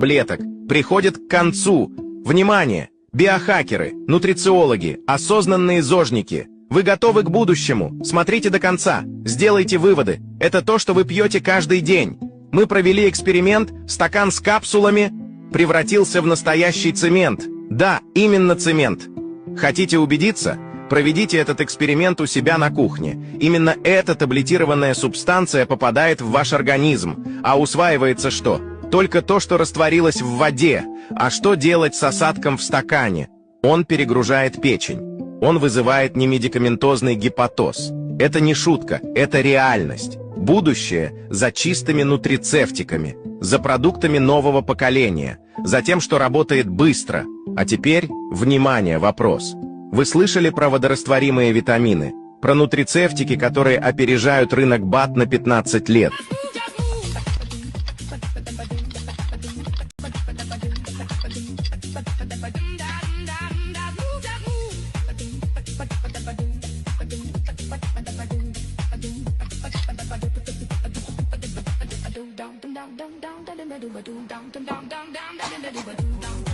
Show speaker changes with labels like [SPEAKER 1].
[SPEAKER 1] таблеток приходит к концу. Внимание! Биохакеры, нутрициологи, осознанные зожники. Вы готовы к будущему? Смотрите до конца. Сделайте выводы. Это то, что вы пьете каждый день. Мы провели эксперимент. Стакан с капсулами превратился в настоящий цемент. Да, именно цемент. Хотите убедиться? Проведите этот эксперимент у себя на кухне. Именно эта таблетированная субстанция попадает в ваш организм. А усваивается что? Только то, что растворилось в воде. А что делать с осадком в стакане? Он перегружает печень. Он вызывает немедикаментозный гепатоз. Это не шутка, это реальность. Будущее за чистыми нутрицептиками, за продуктами нового поколения, за тем, что работает быстро. А теперь, внимание, вопрос. Вы слышали про водорастворимые витамины? Про нутрицептики, которые опережают рынок БАД на 15 лет?
[SPEAKER 2] Dum dum dum dum dum dum dum dum dum dum dum dum dum dum dum dum dum dum.